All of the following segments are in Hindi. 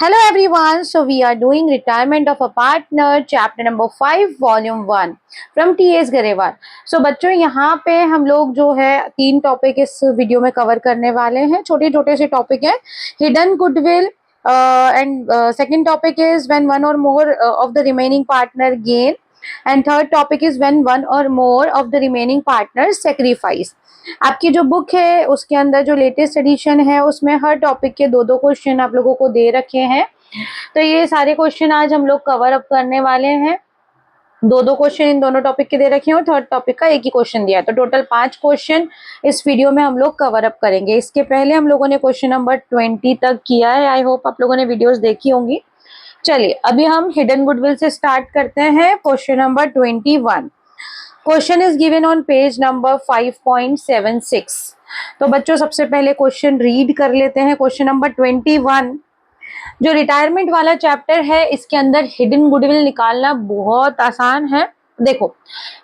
Hello everyone, so we are doing retirement of a partner chapter number 5 volume 1 from T.S. Garewal. So बच्चों यहाँ पे हम लोग जो है 3 टॉपिक इस वीडियो में कवर करने वाले हैं. छोटे छोटे से टॉपिक है. Hidden goodwill and second topic is when one or more of the remaining partner gain, and third topic is when one or more of the remaining partners sacrifice. आपकी जो बुक है उसके अंदर जो लेटेस्ट एडिशन है उसमें हर टॉपिक के 2-2 क्वेश्चन आप लोगों को दे रखे हैं. तो ये सारे क्वेश्चन आज हम लोग कवर अप करने वाले हैं. 2-2 क्वेश्चन इन दोनों टॉपिक के दे रखे हैं और थर्ड टॉपिक का एक ही क्वेश्चन दिया है. तो टोटल 5 क्वेश्चन इस वीडियो में हम लोग कवर अप करेंगे. इसके पहले हम लोगों ने क्वेश्चन नंबर 20 तक किया है. आई होप आप लोगों ने वीडियोस देखी होंगी. चलिए अभी हम हिडन गुडविल से स्टार्ट करते हैं. Question number 21. Question is given on page number 5.76. तो बच्चों सबसे पहले क्वेश्चन रीड कर लेते हैं. क्वेश्चन नंबर 21 जो रिटायरमेंट वाला चैप्टर है इसके अंदर हिडन गुडविल निकालना बहुत आसान है. देखो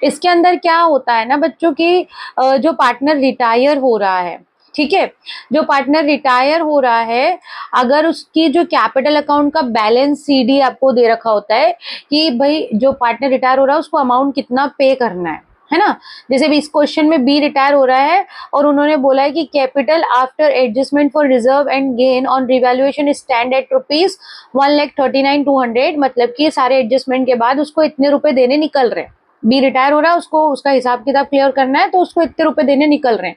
इसके अंदर क्या होता है ना बच्चों की जो पार्टनर रिटायर हो रहा है, ठीक है, जो पार्टनर रिटायर हो रहा है अगर उसकी जो कैपिटल अकाउंट का बैलेंस सीडी आपको दे रखा होता है कि भाई जो पार्टनर रिटायर हो रहा है उसको अमाउंट कितना पे करना है ना. जैसे भी इस क्वेश्चन में बी रिटायर हो रहा है और उन्होंने बोला है कि capital after adjustment for reserve and gain on revaluation stand at ₹1,39,200. मतलब कि सारे एडजस्टमेंट के बाद उसको इतने रुपए देने निकल रहे हैं. बी रिटायर हो रहा है, उसको उसका हिसाब किताब क्लियर करना है तो उसको इतने रुपए देने निकल रहे हैं.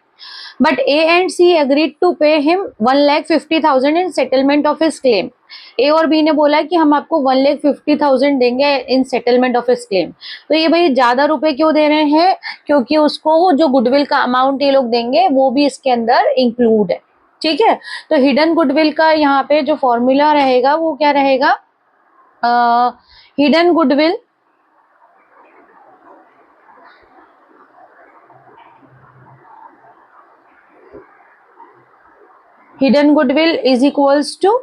But A and C agreed to pay him 1,50,000 in settlement of his claim. A और B ने बोला कि हम आपको 1,50,000 देंगे इन सेटलमेंट ऑफ हिज क्लेम. तो ये भाई ज्यादा रुपए क्यों दे रहे हैं? क्योंकि उसको जो गुडविल का अमाउंट ये लोग देंगे वो भी इसके अंदर इंक्लूड है. ठीक है. तो हिडन गुडविल का यहाँ पे जो फॉर्मूला रहेगा वो क्या रहेगा? Hidden goodwill is equals to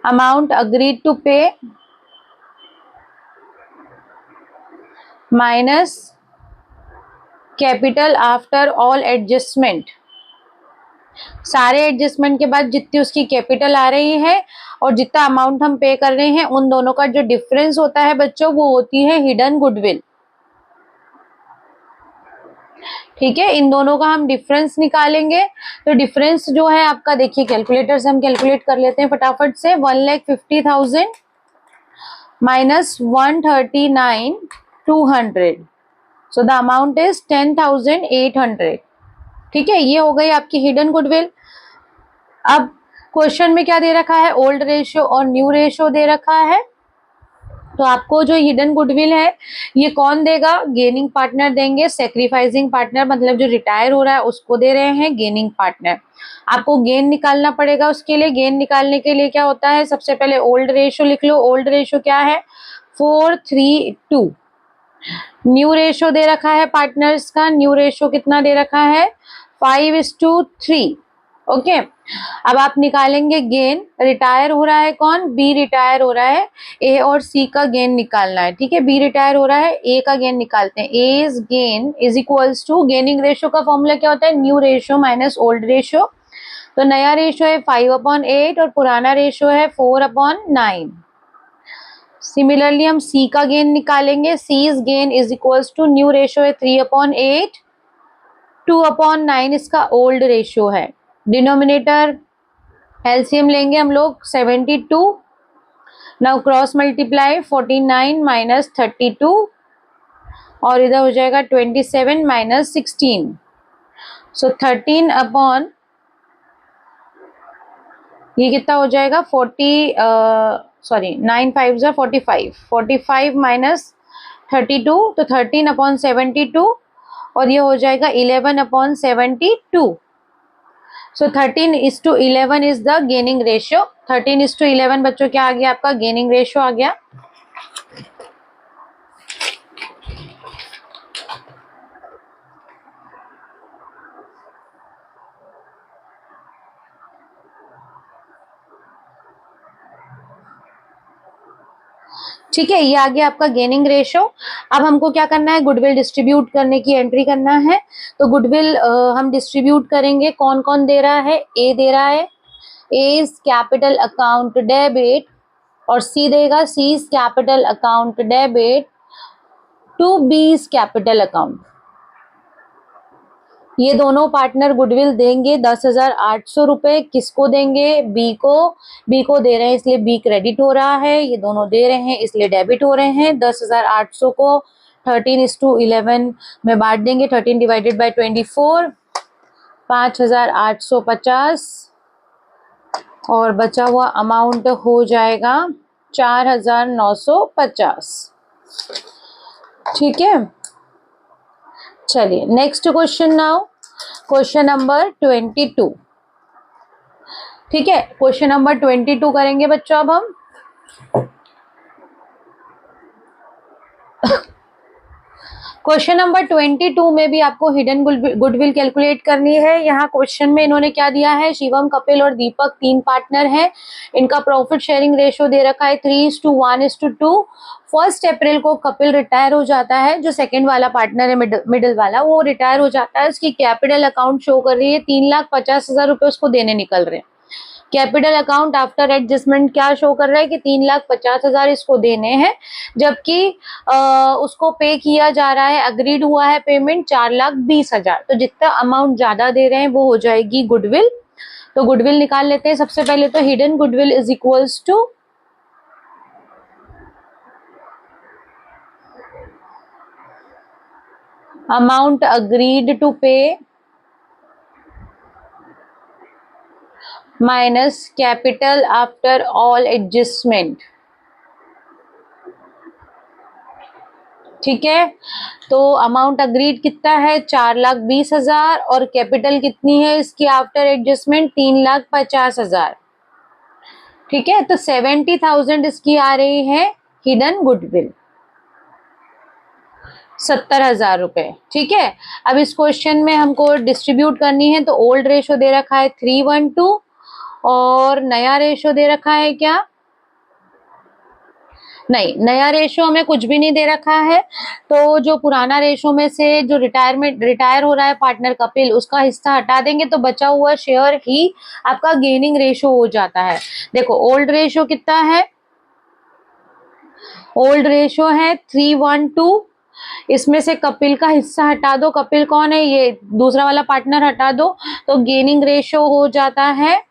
amount agreed to pay minus capital after all adjustment. सारे एडजस्टमेंट के बाद जितनी उसकी कैपिटल आ रही है और जितना अमाउंट हम पे कर रहे हैं उन दोनों का जो डिफरेंस होता है बच्चों वो होती है हिडन गुडविल. ठीक है. इन दोनों का हम डिफरेंस निकालेंगे. तो डिफरेंस जो है आपका देखिए कैलकुलेटर से हम कैलकुलेट कर लेते हैं फटाफट से. 1,50,000 minus 139,200. So the amount is 10,800. ठीक है. ये हो गई आपकी हिडन गुडविल. अब क्वेश्चन में क्या दे रखा है? ओल्ड रेशियो और न्यू रेशियो दे रखा है. तो आपको जो हिडन गुडविल है ये कौन देगा? गेनिंग पार्टनर देंगे. सेक्रीफाइसिंग पार्टनर मतलब जो रिटायर हो रहा है उसको दे रहे हैं गेनिंग पार्टनर. आपको गेन निकालना पड़ेगा. उसके लिए गेन निकालने के लिए क्या होता है? सबसे पहले ओल्ड रेशियो लिख लो. ओल्ड रेशियो क्या है? 4:3:2. न्यू रेशियो दे रखा है पार्टनर्स का. न्यू रेशियो कितना दे रखा है? 5:3. ओके. अब आप निकालेंगे गेन. रिटायर हो रहा है कौन? बी रिटायर हो रहा है. ए और सी का गेन निकालना है. ठीक है. बी रिटायर हो रहा है, ए का गेन निकालते हैं. As gain is equals to, gaining ratio का फॉर्मूला क्या होता है? New ratio minus old ratio. तो नया रेशियो है 5/8 और पुराना रेशियो है 4/9. सिमिलरली हम सी का गेन निकालेंगे. C's gain is equals to new ratio है 3/8, 2/9 इसका ओल्ड रेशियो है. डिनोमिनेटर एलसीएम लेंगे हम लोग 72. नाउ क्रॉस मल्टीप्लाई 49 माइनस 32 और इधर हो जाएगा 27 माइनस 16. सो 13 अपॉन ये कितना हो जाएगा? 9 5 जा 45. 45 माइनस 32 तो 13/72 और ये हो जाएगा 11/72. सो 13:11 इज द गेनिंग रेशियो. 13:11 बच्चों क्या आ गया? आपका गेनिंग रेशियो आ गया. ठीक है. ये आ गया आपका गेनिंग रेशियो. अब हमको क्या करना है? गुडविल डिस्ट्रीब्यूट करने की एंट्री करना है. तो गुडविल हम डिस्ट्रीब्यूट करेंगे. कौन कौन दे रहा है? ए दे रहा है, A's कैपिटल अकाउंट डेबिट और C देगा C's capital account debit to B's capital account. ये दोनों पार्टनर गुडविल देंगे 10,800 रुपए। किसको देंगे? बी को। बी को दे रहे हैं इसलिए बी क्रेडिट हो रहा है, ये दोनों दे रहे हैं इसलिए डेबिट हो रहे हैं। 10,800 को 13:11 में बांट देंगे। 13 डिवाइडेड बाय 24, 5,850 और बचा हुआ अमाउंट हो जाएगा 4,950। ठीक है, चलिए next question now, question number 22। ठीक है, क्वेश्चन नंबर 22 करेंगे बच्चों अब हम। क्वेश्चन नंबर 22 में भी आपको हिडन गुडविल कैलकुलेट करनी है। यहाँ क्वेश्चन में इन्होंने क्या दिया है, शिवम, कपिल और दीपक 3 पार्टनर हैं। इनका प्रॉफिट शेयरिंग रेशो दे रखा है 3:1:2। 1 अप्रैल को कपिल रिटायर हो जाता है, जो सेकंड वाला पार्टनर है मिडिल वाला, वो रिटायर हो जाता है। उसकी कैपिटल अकाउंट शो कर रही है 3,50,000 रुपए उसको देने निकल रहे हैं। कैपिटल अकाउंट आफ्टर एडजस्टमेंट क्या शो कर रहा है कि 3,50,000 इसको देने हैं, जबकि उसको पे किया जा रहा है, अग्रीड हुआ है पेमेंट 4,20,000। तो जितना अमाउंट ज्यादा दे रहे हैं वो हो जाएगी गुडविल। तो गुडविल निकाल लेते हैं सबसे पहले। तो hidden goodwill is equals to amount agreed to pay minus capital after all adjustment. ठीक है, तो अमाउंट अग्रीड कितना है 4,20,000 और कैपिटल कितनी है इसकी आफ्टर एडजस्टमेंट 3,50,000। ठीक है, तो 70,000 इसकी आ रही है हिडन गुडविल, 70,000 रुपए। ठीक है, अब इस क्वेश्चन में हमको डिस्ट्रीब्यूट करनी है, तो ओल्ड रेशो दे रखा है 3:1:2 और नया रेशो दे रखा है क्या, नहीं, नया रेशो हमें कुछ भी नहीं दे रखा है। तो जो पुराना रेशो में से जो रिटायर हो रहा है पार्टनर कपिल, उसका हिस्सा हटा देंगे तो बचा हुआ शेयर ही आपका गेनिंग रेशो हो जाता है। देखो ओल्ड रेशो कितना है, ओल्ड रेशो है 3:1:2। इसमें से कपिल का हिस्सा हटा दो, कपिल कौन है, ये दूसरा वाला पार्टनर हटा दो, तो गेनिंग रेशो हो जाता है।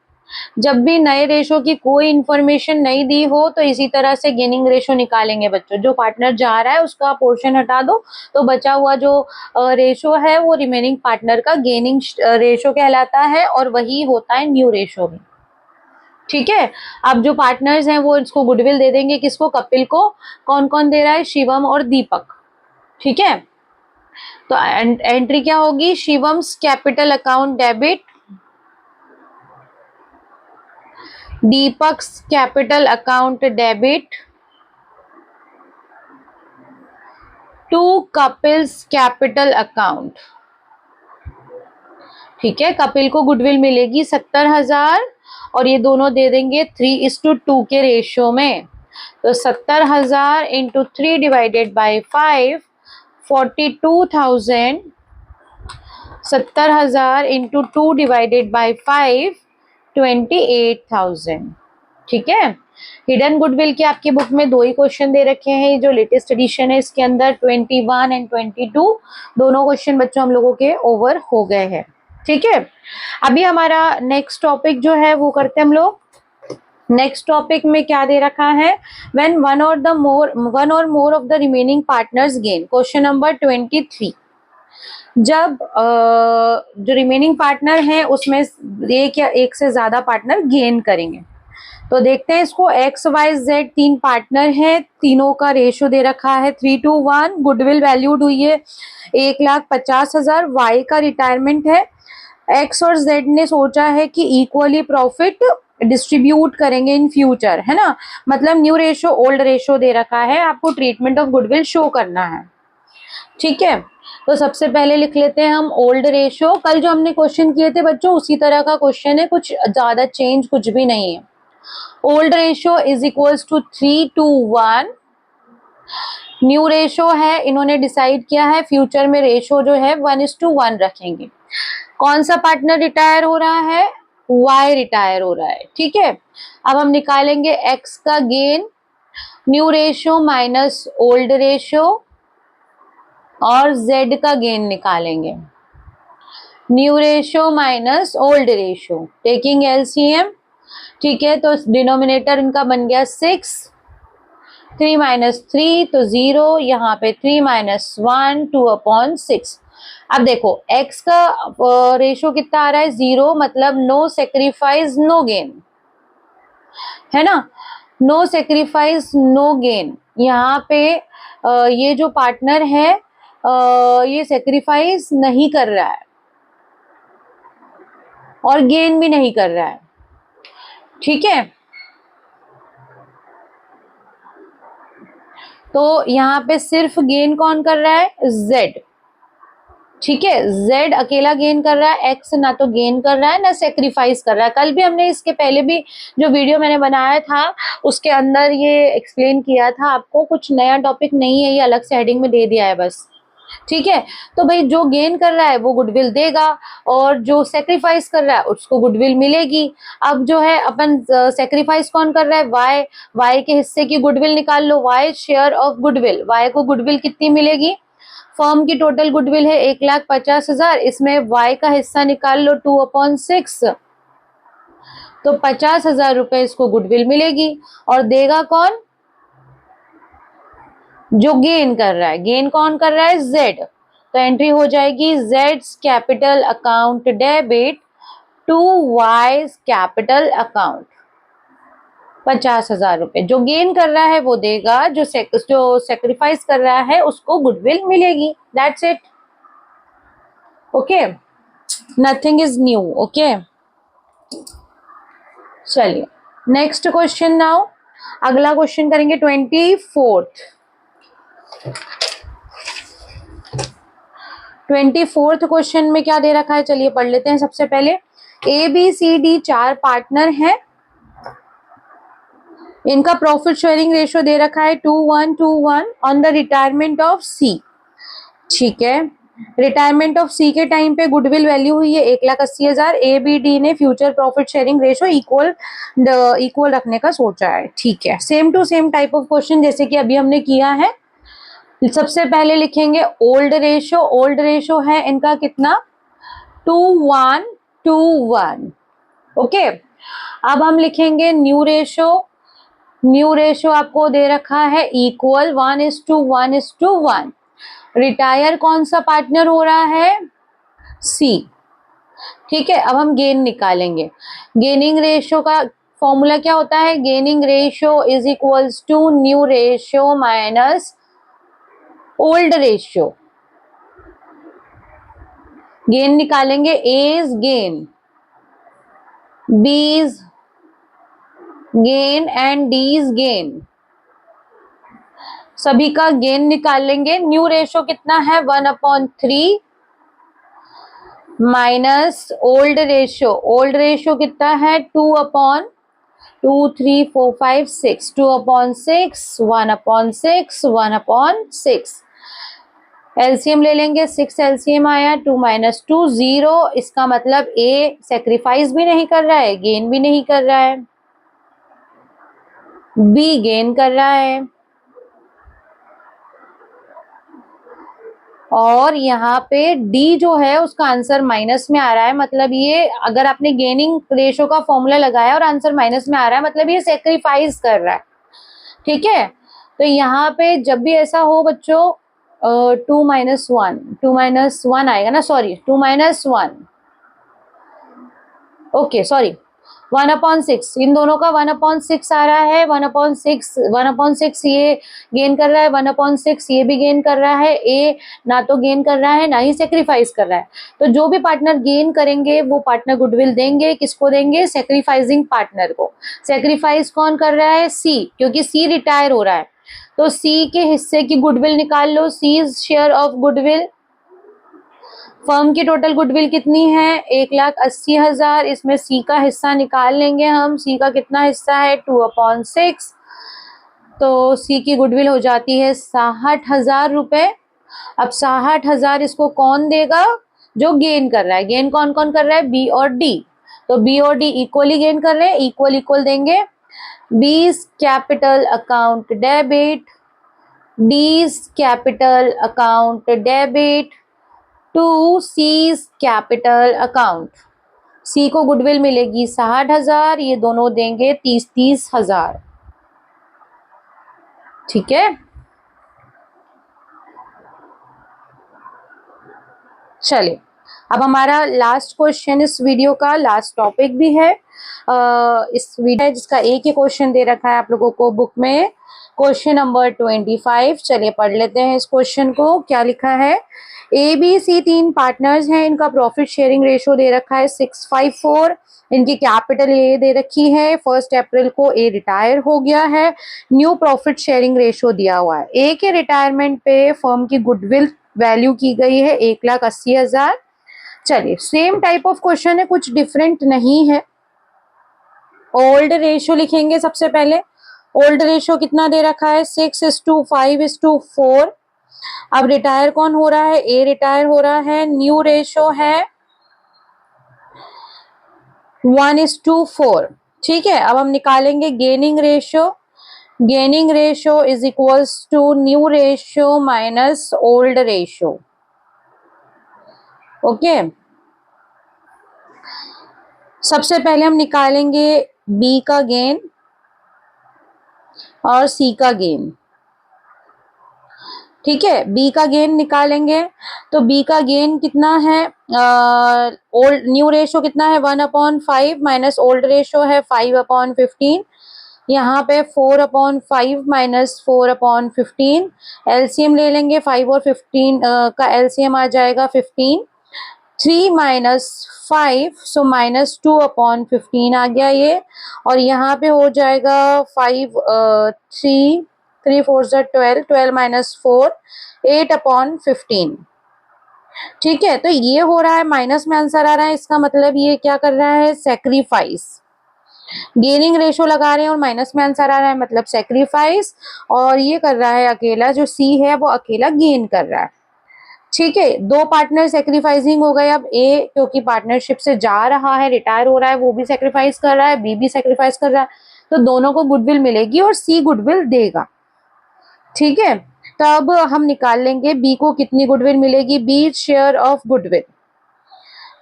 जब भी नए रेशो की कोई इंफॉर्मेशन नहीं दी हो तो इसी तरह से गेनिंग रेशो निकालेंगे बच्चों। जो पार्टनर जा रहा है उसका पोर्शन हटा दो, तो बचा हुआ जो रेशो है वो रिमेनिंग पार्टनर का गेनिंग रेशो कहलाता है और वही होता है न्यू रेशो भी। ठीक है, अब जो पार्टनर्स हैं वो इसको गुडविल दे देंगे, किसको, कपिल को। कौन कौन दे रहा है, शिवम और दीपक। ठीक है, तो एंट्री क्या होगी, Shivam's capital account debit, Deepak's capital account debit to Kapil's capital account. ठीक है, कपिल को गुडविल मिलेगी 70,000 और ये दोनों दे देंगे 3:2 के रेशियो में। तो 70,000 into 3 divided by 5, 42,000। 70,000 into 2 divided by 5, 28,000। ठीक है, हिडन गुडविल के आपकी बुक में 2 ही क्वेश्चन दे रखे हैं, जो लेटेस्ट एडिशन है इसके अंदर 21 एंड 22 दोनों क्वेश्चन बच्चों हम लोगों के ओवर हो गए हैं। ठीक है, अभी हमारा नेक्स्ट टॉपिक जो है वो करते हैं हम लोग। नेक्स्ट टॉपिक में क्या दे रखा है, व्हेन वन और more of the remaining partners gain. Question number 23, जब जो रिमेनिंग पार्टनर है उसमें एक या एक से ज्यादा पार्टनर गेन करेंगे। तो देखते हैं इसको, एक्स वाई जेड 3 पार्टनर हैं, तीनों का रेशो दे रखा है 3:1। गुडविल वैल्यूड हुई है 1,50,000। वाई का रिटायरमेंट है। एक्स और जेड ने सोचा है कि इक्वली प्रॉफिट डिस्ट्रीब्यूट करेंगे इन फ्यूचर, है ना। मतलब न्यू रेशो ओल्ड रेशो दे रखा है, आपको ट्रीटमेंट ऑफ गुडविल शो करना है। ठीक है, तो सबसे पहले लिख लेते हैं हम ओल्ड रेशो। कल जो हमने क्वेश्चन किए थे बच्चों उसी तरह का क्वेश्चन है, कुछ ज्यादा चेंज कुछ भी नहीं है। Old ratio is equals to 3:1। New ratio है, इन्होंने डिसाइड किया है फ्यूचर में रेशो जो है 1:1 रखेंगे। कौन सा पार्टनर रिटायर हो रहा है, Y रिटायर हो रहा है, ठीक है। अब हम निकालेंगे X का gain, new ratio minus old ratio, और Z का गेन निकालेंगे, new ratio minus old ratio, taking LCM, ठीक है। तो डिनोमिनेटर इनका बन गया 6, 3 माइनस 3 तो 0, यहाँ पे 3 माइनस 1 2/6। अब देखो x का रेशियो कितना आ रहा है 0, मतलब नो सेक्रीफाइस नो गेन, है ना, नो सेक्रीफाइस नो गेन। यहाँ पे ये जो पार्टनर है ये सेक्रीफाइस नहीं कर रहा है और गेन भी नहीं कर रहा है, ठीक है। तो यहाँ पे सिर्फ गेन कौन कर रहा है, Z, ठीक है। Z अकेला गेन कर रहा है, X ना तो गेन कर रहा है ना सेक्रीफाइस कर रहा है। कल भी हमने इसके पहले भी जो वीडियो मैंने बनाया था उसके अंदर ये एक्सप्लेन किया था आपको, कुछ नया टॉपिक नहीं है, ये अलग से हेडिंग में दे दिया है बस, ठीक है। तो भाई जो गेन कर रहा है वो गुडविल देगा और जो सेक्रीफाइस कर रहा है उसको गुडविल मिलेगी। अब जो है अपन सेक्रीफाइस कौन कर रहा है, वाई के हिस्से की गुडविल निकाल लो, Y share of goodwill, Y को गुडविल कितनी मिलेगी, फर्म की टोटल गुडविल है 1,50,000, इसमें वाई का हिस्सा निकाल लो 2/6, तो 50,000 रुपए इसको गुडविल मिलेगी। और देगा कौन, जो गेन कर रहा है, गेन कौन कर रहा है, Z, तो एंट्री हो जाएगी Z's capital account debit to Y's capital account, 50,000 रुपए जो गेन कर रहा है वो देगा, जो सेक्रीफाइस कर रहा है उसको गुडविल मिलेगी, that's it, okay, nothing is new, okay. चलिए नेक्स्ट क्वेश्चन नाउ, अगला क्वेश्चन करेंगे 24th क्वेश्चन में क्या दे रखा है, चलिए पढ़ लेते हैं। सबसे पहले ABCD 4 पार्टनर हैं, इनका प्रॉफिट शेयरिंग रेशियो दे रखा है 2:1 on the retirement of C, ठीक है। रिटायरमेंट ऑफ C के टाइम पे गुडविल वैल्यू हुई है 1,80,000, ABD ने future profit sharing ratio equal रखने का सोचा है, ठीक है। Same to same type of question जैसे कि अभी हमने किया है। सबसे पहले लिखेंगे ओल्ड रेशियो, ओल्ड रेशियो है इनका कितना 2:1, ओके। अब हम लिखेंगे न्यू रेशियो, न्यू रेशियो आपको दे रखा है इक्वल 1:1:1। रिटायर कौन सा पार्टनर हो रहा है, C, ठीक है। अब हम गेन निकालेंगे, गेनिंग रेशियो का फॉर्मूला क्या होता है, gaining ratio is equals to new ratio minus old ratio. Gain निकालेंगे, A is gain, B is gain and D is gain, सभी का गेन निकालेंगे। न्यू रेशियो कितना है 1/3 minus old ratio, old ratio कितना है 2/2 3 4 5 6, 2/6 1/6 1/6, एलसीएम ले लेंगे, 6 एलसीएम आया, 2 माइनस 2 0, इसका मतलब A सेक्रीफाइस भी नहीं कर रहा है, गेन भी नहीं कर रहा है, B गेन कर रहा है, और यहाँ पे D जो है उसका आंसर माइनस में आ रहा है, मतलब ये अगर आपने गेनिंग रेशियो का फॉर्मूला लगाया और आंसर माइनस में आ रहा है मतलब ये सेक्रीफाइस कर रहा है, ठीक है। तो यहाँ पे जब भी ऐसा हो बच्चों 2 - 1 आएगा ना, सॉरी 2 - 1, ओके सॉरी 1/6, इन दोनों का 1/6 आ रहा है, 1/6 ये गेन कर रहा है, 1/6 ये भी गेन कर रहा है, ए ना तो गेन कर रहा है ना ही सेक्रीफाइस कर रहा है। तो जो भी पार्टनर गेन करेंगे वो पार्टनर गुडविल देंगे, किसको देंगे, सेक्रीफाइसिंग पार्टनर को। सेक्रीफाइस कौन कर रहा है, C, क्योंकि C रिटायर हो रहा है, तो C के हिस्से की गुडविल निकाल लो, C share of goodwill, firm की टोटल गुडविल कितनी है 1,80,000, इसमें C का हिस्सा निकाल लेंगे हम, C का कितना हिस्सा है 2/6, तो C की गुडविल हो जाती है 60,000 रुपए। अब 60,000 इसको कौन देगा, जो गेन कर रहा है, गेन कौन कौन कर रहा है, B और D, तो बी और डी इक्वली गेन कर रहे हैं, इक्वल इक्वल देंगे। B's capital account debit, D's capital account debit to C's capital account. C को गुडविल मिलेगी 60,000, ये दोनों देंगे 30,000। ठीक है, चलिए अब हमारा लास्ट क्वेश्चन, इस वीडियो का लास्ट टॉपिक भी है। इस वीडियो जिसका एक ही क्वेश्चन दे रखा है आप लोगों को बुक में, क्वेश्चन नंबर 25। चलिए पढ़ लेते हैं इस क्वेश्चन को। क्या लिखा है, ए बी सी तीन पार्टनर्स हैं, इनका प्रॉफिट शेयरिंग रेशो दे रखा है 654, इनकी कैपिटल ए दे रखी है। 1 अप्रैल को ए रिटायर हो गया है, न्यू प्रॉफिट शेयरिंग रेशो दिया हुआ है। ए के रिटायरमेंट पे फर्म की गुडविल वैल्यू की गई है 1,80,000। चलिए सेम टाइप ऑफ क्वेश्चन है, कुछ डिफरेंट नहीं है। ओल्ड रेशियो लिखेंगे सबसे पहले। ओल्ड रेशियो कितना दे रखा है, 6:5:4। अब रिटायर कौन हो रहा है, ए रिटायर हो रहा है। न्यू रेशियो है 1:4। ठीक है, अब हम निकालेंगे gaining ratio. Gaining ratio is equals to new ratio minus old ratio. Okay, सबसे पहले हम निकालेंगे बी का गेन और सी का गेन। ठीक है, बी का गेन निकालेंगे तो बी का गेन कितना है, ओल्ड न्यू रेशो कितना है 1/5 माइनस ओल्ड रेशो है 5/15। यहाँ पे 4/5 माइनस 4/15। एलसीएम ले लेंगे, 5 और 15 का एलसीएम आ जाएगा 15। 3 माइनस 5 सो -2/15 आ गया ये। और यहाँ पे हो जाएगा 5 3 4 12, 12 माइनस 4 8/15। ठीक है, तो ये हो रहा है माइनस में आंसर आ रहा है, इसका मतलब ये क्या कर रहा है, सेक्रीफाइस। गेनिंग रेशो लगा रहे हैं और माइनस में आंसर आ रहा है, मतलब सेक्रीफाइस। और ये कर रहा है अकेला, जो सी है वो अकेला गेन कर रहा है। ठीक है, दो पार्टनर सेक्रीफाइसिंग हो गए। अब ए क्योंकि पार्टनरशिप से जा रहा है, रिटायर हो रहा है, वो भी सेक्रीफाइस कर रहा है, बी भी सेक्रीफाइस कर रहा है, तो दोनों को गुडविल मिलेगी और सी गुडविल देगा। ठीक है, तब हम निकाल लेंगे बी को कितनी गुडविल मिलेगी, B share of goodwill.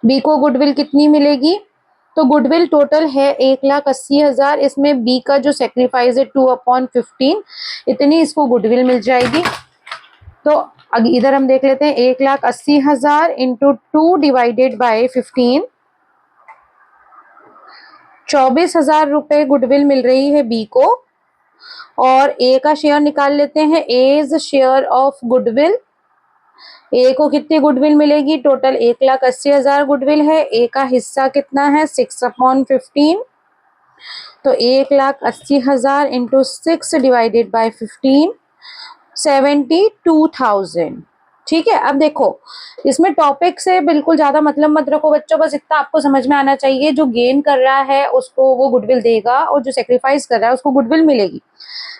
B को गुडविल कितनी मिलेगी, तो गुडविल टोटल है 1,80,000, इसमें बी का जो सेक्रीफाइस है 2/15, इतनी इसको गुडविल मिल जाएगी। तो इधर हम देख लेते हैं, 1,80,000 इंटू 2 डिवाइडेड बाय 15, 24,000 रुपए गुडविल मिल रही है बी को। और ए का शेयर निकाल लेते हैं, एज शेयर ऑफ गुडविल। ए को कितनी गुडविल मिलेगी, टोटल 1,80,000 गुडविल है, ए का हिस्सा कितना है 6/15, तो 1,80,000 इंटू 6 डिवाइडेड बाय 15, 72,000। ठीक है, अब देखो इसमें टॉपिक से बिल्कुल ज्यादा मतलब मत रखो बच्चों, बस इतना आपको समझ में आना चाहिए, जो गेन कर रहा है उसको वो गुडविल देगा और जो सेक्रीफाइस कर रहा है उसको गुडविल मिलेगी।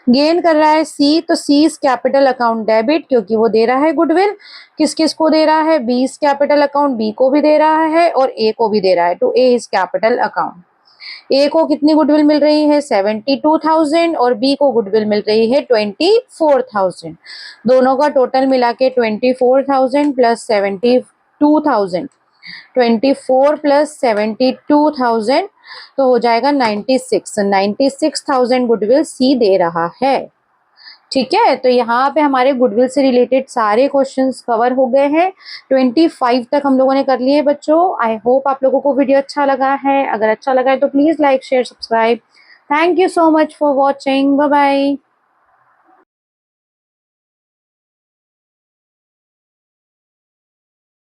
गेन कर रहा है सी, तो सीज कैपिटल अकाउंट डेबिट, क्योंकि वो दे रहा है गुडविल। किस किस को दे रहा है, बीस कैपिटल अकाउंट बी को भी दे रहा है और ए को भी दे रहा है, to A is capital account. A को कितनी गुडविल मिल रही है 72,000 और बी को गुडविल मिल रही है 24,000। दोनों का टोटल मिला के 24,000 प्लस 72,000, 24 प्लस 72,000 तो हो जाएगा 96,000 गुडविल सी दे रहा है। ठीक है, तो यहाँ पे हमारे गुडविल से रिलेटेड सारे क्वेश्चंस कवर हो गए हैं। 25 तक हम लोगों ने कर लिए बच्चों। आई होप आप लोगों को वीडियो अच्छा लगा है। अगर अच्छा लगा है तो please like share subscribe. Thank you so much for watching. Bye bye.